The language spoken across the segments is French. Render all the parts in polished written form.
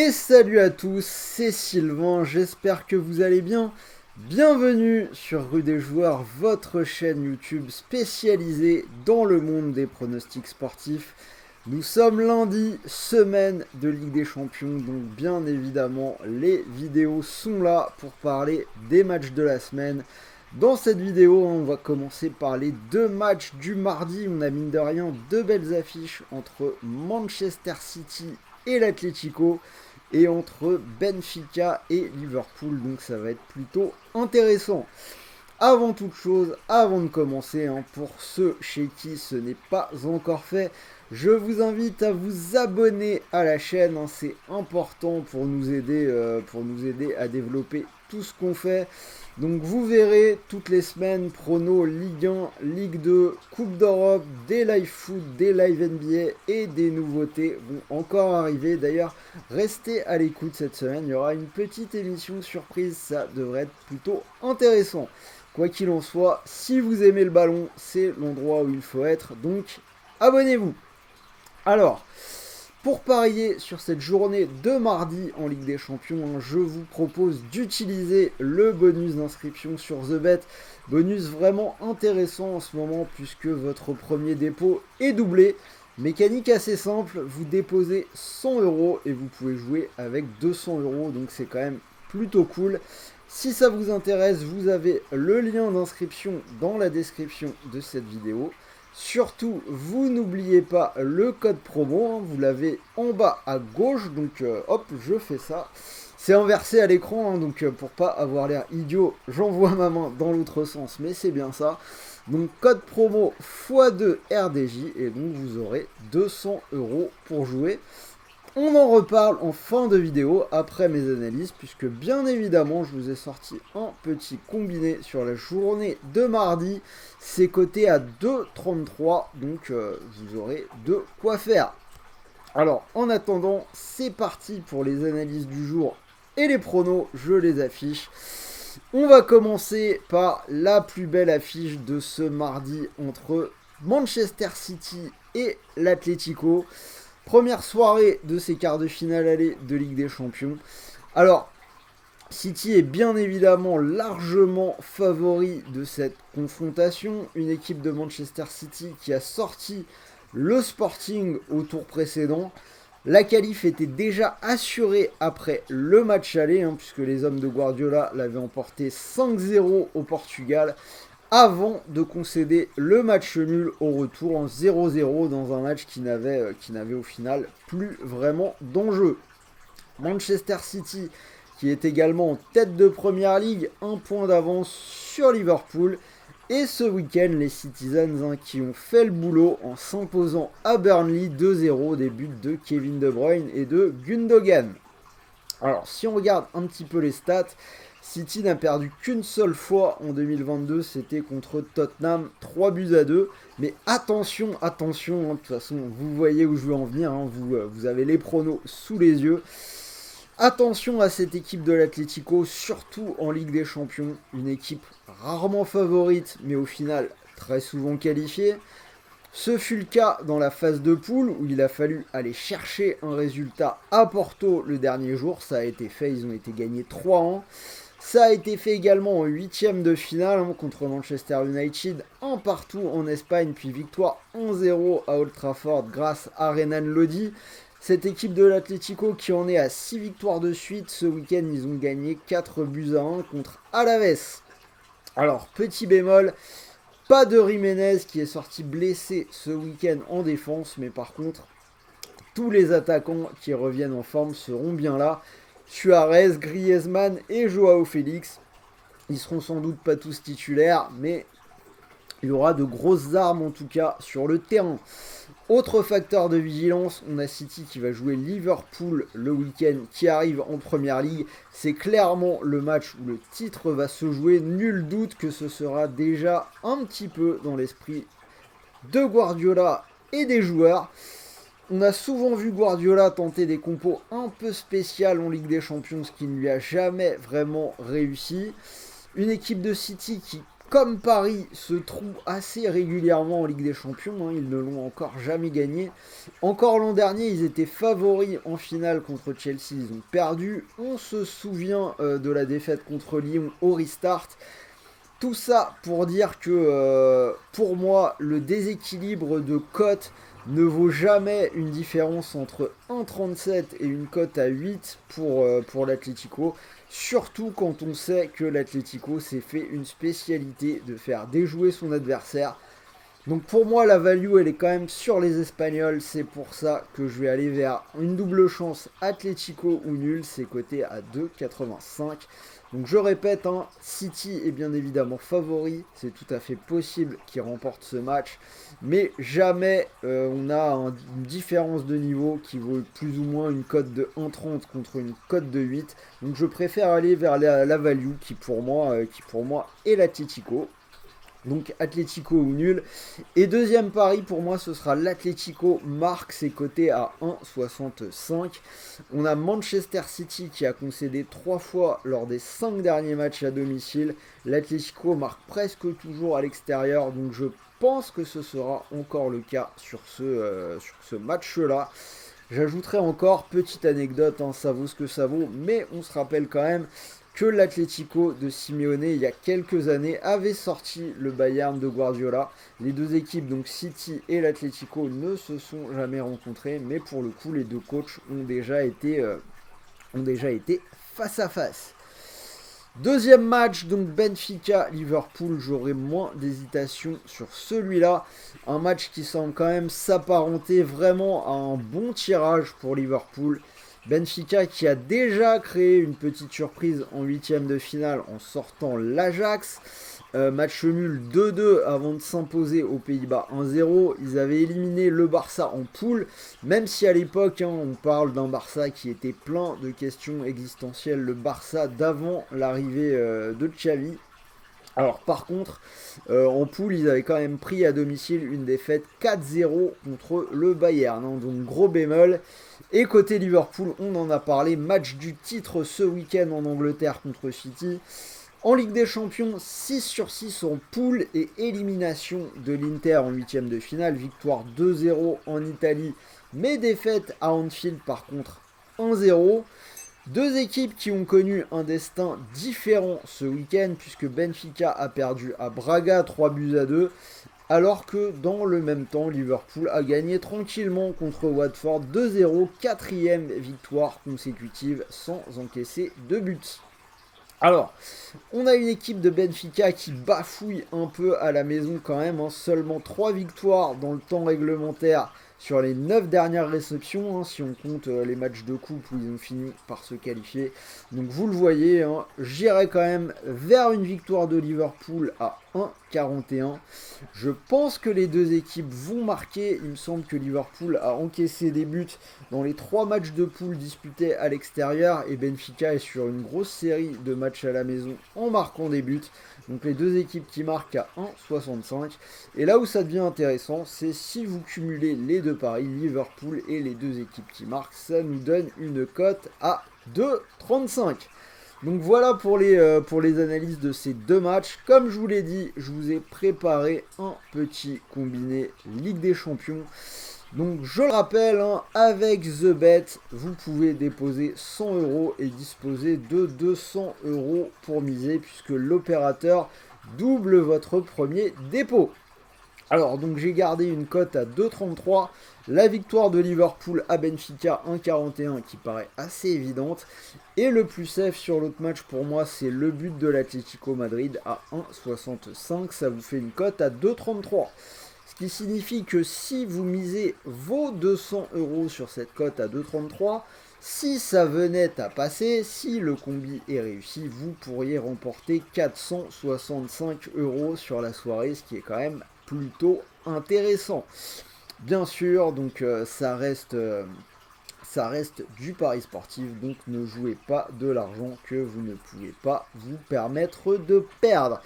Et salut à tous, c'est Sylvain, j'espère que vous allez bien. Bienvenue sur Rue des Joueurs, votre chaîne YouTube spécialisée dans le monde des pronostics sportifs. Nous sommes lundi, semaine de Ligue des Champions, donc bien évidemment les vidéos sont là pour parler des matchs de la semaine. Dans cette vidéo, on va commencer par les deux matchs du mardi. On a mine de rien deux belles affiches entre Manchester City et l'Atlético et entre Benfica et Liverpool, donc ça va être plutôt intéressant. Avant toute chose, avant de commencer, pour ceux chez qui ce n'est pas encore fait, je vous invite à vous abonner à la chaîne, c'est important pour nous aider à développer tout ce qu'on fait. Donc vous verrez toutes les semaines pronos Ligue 1, Ligue 2, Coupe d'Europe, des live foot, des live NBA et des nouveautés vont encore arriver. D'ailleurs, restez à l'écoute cette semaine, il y aura une petite émission surprise, ça devrait être plutôt intéressant. Quoi qu'il en soit, si vous aimez le ballon, c'est l'endroit où il faut être, donc abonnez-vous. Alors, pour parier sur cette journée de mardi en Ligue des Champions, je vous propose d'utiliser le bonus d'inscription sur TheBet. Bonus vraiment intéressant en ce moment puisque votre premier dépôt est doublé. Mécanique assez simple, vous déposez 100 € et vous pouvez jouer avec 200 €, donc c'est quand même plutôt cool. Si ça vous intéresse, vous avez le lien d'inscription dans la description de cette vidéo. Surtout, vous n'oubliez pas le code promo, vous l'avez en bas à gauche, donc hop, je fais ça. C'est inversé à l'écran, donc pour pas avoir l'air idiot, j'envoie ma main dans l'autre sens, mais c'est bien ça. Donc code promo x2 RDJ, et donc vous aurez 200 € pour jouer. On en reparle en fin de vidéo après mes analyses puisque bien évidemment je vous ai sorti un petit combiné sur la journée de mardi. C'est coté à 2,33 donc vous aurez de quoi faire. Alors en attendant c'est parti pour les analyses du jour et les pronos, je les affiche. On va commencer par la plus belle affiche de ce mardi entre Manchester City et l'Atlético. Première soirée de ces quarts de finale aller de Ligue des Champions. Alors, City est bien évidemment largement favori de cette confrontation. Une équipe de Manchester City qui a sorti le Sporting au tour précédent. La qualif était déjà assurée après le match aller, puisque les hommes de Guardiola l'avaient emporté 5-0 au Portugal, avant de concéder le match nul au retour en 0-0 dans un match qui n'avait au final plus vraiment d'enjeu. Manchester City qui est également en tête de Première Ligue, un point d'avance sur Liverpool. Et ce week-end, les Citizens qui ont fait le boulot en s'imposant à Burnley 2-0 des buts de Kevin De Bruyne et de Gundogan. Alors si on regarde un petit peu les stats, City n'a perdu qu'une seule fois en 2022, c'était contre Tottenham, 3-2. Mais attention, de toute façon, vous voyez où je veux en venir, vous avez les pronos sous les yeux. Attention à cette équipe de l'Atlético, surtout en Ligue des Champions, une équipe rarement favorite, mais au final très souvent qualifiée. Ce fut le cas dans la phase de poule où il a fallu aller chercher un résultat à Porto le dernier jour. Ça a été fait, ils ont été gagnés 3-1. Ça a été fait également en huitième de finale contre Manchester United, un partout en Espagne, puis victoire 1-0 à Old Trafford grâce à Renan Lodi. Cette équipe de l'Atlético qui en est à 6 victoires de suite, ce week-end ils ont gagné 4-1 contre Alaves. Alors petit bémol, pas de Jiménez qui est sorti blessé ce week-end en défense, mais par contre, tous les attaquants qui reviennent en forme seront bien là. Suarez, Griezmann et Joao Félix, ils seront sans doute pas tous titulaires, mais il y aura de grosses armes en tout cas sur le terrain. Autre facteur de vigilance, on a City qui va jouer Liverpool le week-end qui arrive en Première Ligue. C'est clairement le match où le titre va se jouer. Nul doute que ce sera déjà un petit peu dans l'esprit de Guardiola et des joueurs. On a souvent vu Guardiola tenter des compos un peu spéciales en Ligue des Champions, ce qui ne lui a jamais vraiment réussi. Une équipe de City qui comme Paris se trouve assez régulièrement en Ligue des Champions, hein, ils ne l'ont encore jamais gagné. Encore l'an dernier, ils étaient favoris en finale contre Chelsea, ils ont perdu. On se souvient de la défaite contre Lyon au restart. Tout ça pour dire que pour moi, le déséquilibre de cote ne vaut jamais une différence entre 1,37 et une cote à 8 pour l'Atlético. Surtout quand on sait que l'Atlético s'est fait une spécialité de faire déjouer son adversaire. Donc pour moi, la value, elle est quand même sur les Espagnols. C'est pour ça que je vais aller vers une double chance Atlético ou nul. C'est coté à 2,85. Donc je répète, hein, City est bien évidemment favori. C'est tout à fait possible qu'il remporte ce match. Mais jamais on a une différence de niveau qui vaut plus ou moins une cote de 1,30 contre une cote de 8. Donc je préfère aller vers la value qui pour moi est l'Atlético. Donc Atlético ou nul. Et deuxième pari pour moi ce sera l'Atlético marque, c'est coté à 1,65. On a Manchester City qui a concédé 3 fois lors des 5 derniers matchs à domicile. L'Atlético marque presque toujours à l'extérieur, donc je pense que ce sera encore le cas sur ce match-là. J'ajouterai encore, petite anecdote, hein, ça vaut ce que ça vaut, mais on se rappelle quand même que l'Atlético de Simeone, il y a quelques années, avait sorti le Bayern de Guardiola. Les deux équipes, donc City et l'Atlético, ne se sont jamais rencontrées, mais pour le coup, les deux coachs ont déjà été face à face. Deuxième match, donc Benfica-Liverpool, j'aurai moins d'hésitation sur celui-là. Un match qui semble quand même s'apparenter vraiment à un bon tirage pour Liverpool. Benfica qui a déjà créé une petite surprise en huitième de finale en sortant l'Ajax. Match nul 2-2 avant de s'imposer aux Pays-Bas 1-0. Ils avaient éliminé le Barça en poule, même si à l'époque on parle d'un Barça qui était plein de questions existentielles, le Barça d'avant l'arrivée de Xavi. Alors par contre, en poule, ils avaient quand même pris à domicile une défaite 4-0 contre le Bayern, hein, donc gros bémol. Et côté Liverpool, on en a parlé, match du titre ce week-end en Angleterre contre City. En Ligue des Champions, 6/6 en poule et élimination de l'Inter en huitième de finale. Victoire 2-0 en Italie, mais défaite à Anfield par contre 1-0. Deux équipes qui ont connu un destin différent ce week-end puisque Benfica a perdu à Braga 3-2, alors que dans le même temps, Liverpool a gagné tranquillement contre Watford 2-0, quatrième victoire consécutive sans encaisser de buts. Alors, on a une équipe de Benfica qui bafouille un peu à la maison quand même, hein. Seulement 3 victoires dans le temps réglementaire sur les 9 dernières réceptions, hein, si on compte les matchs de coupe où ils ont fini par se qualifier. Donc vous le voyez, hein, j'irai quand même vers une victoire de Liverpool à 1,41. Je pense que les deux équipes vont marquer. Il me semble que Liverpool a encaissé des buts dans les 3 matchs de poule disputés à l'extérieur et Benfica est sur une grosse série de matchs à la maison en marquant des buts. Donc les deux équipes qui marquent à 1,65. Et là où ça devient intéressant, c'est si vous cumulez les deux paris, Liverpool et les deux équipes qui marquent, ça nous donne une cote à 2,35. Donc voilà pour les analyses de ces deux matchs. Comme je vous l'ai dit, je vous ai préparé un petit combiné Ligue des Champions. Donc je le rappelle, hein, avec TheBet, vous pouvez déposer 100 € et disposer de 200 € pour miser puisque l'opérateur double votre premier dépôt. Alors donc j'ai gardé une cote à 2,33, la victoire de Liverpool à Benfica 1,41 qui paraît assez évidente. Et le plus safe sur l'autre match pour moi c'est le but de l'Atlético Madrid à 1,65, ça vous fait une cote à 2,33. Ce qui signifie que si vous misez vos 200 € sur cette cote à 2,33, si ça venait à passer, si le combi est réussi, vous pourriez remporter 465 € sur la soirée, ce qui est quand même plutôt intéressant. Bien sûr, donc ça reste du pari sportif, donc ne jouez pas de l'argent que vous ne pouvez pas vous permettre de perdre.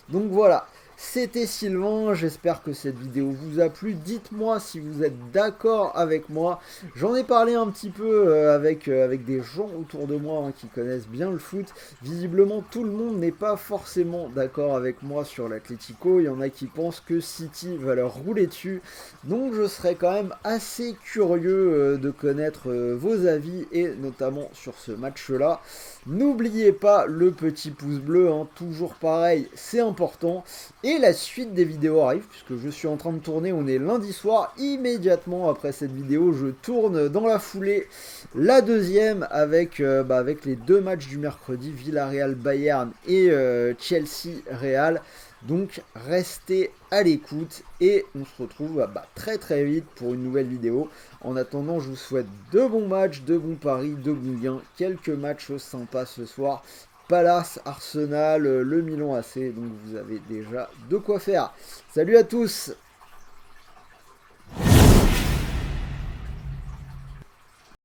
Donc voilà. C'était Sylvain, j'espère que cette vidéo vous a plu. Dites-moi si vous êtes d'accord avec moi. J'en ai parlé un petit peu avec des gens autour de moi qui connaissent bien le foot. Visiblement, tout le monde n'est pas forcément d'accord avec moi sur l'Atlético. Il y en a qui pensent que City va leur rouler dessus. Donc je serais quand même assez curieux de connaître vos avis et notamment sur ce match-là. N'oubliez pas le petit pouce bleu, toujours pareil, c'est important. Et la suite des vidéos arrive, puisque je suis en train de tourner, on est lundi soir. Immédiatement après cette vidéo, je tourne dans la foulée la deuxième avec les deux matchs du mercredi, Villarreal-Bayern et Chelsea-Real. Donc restez à l'écoute et on se retrouve très très vite pour une nouvelle vidéo. En attendant, je vous souhaite de bons matchs, de bons paris, de bons gains, quelques matchs sympas ce soir. Palace, Arsenal, le Milan AC, donc vous avez déjà de quoi faire. Salut à tous!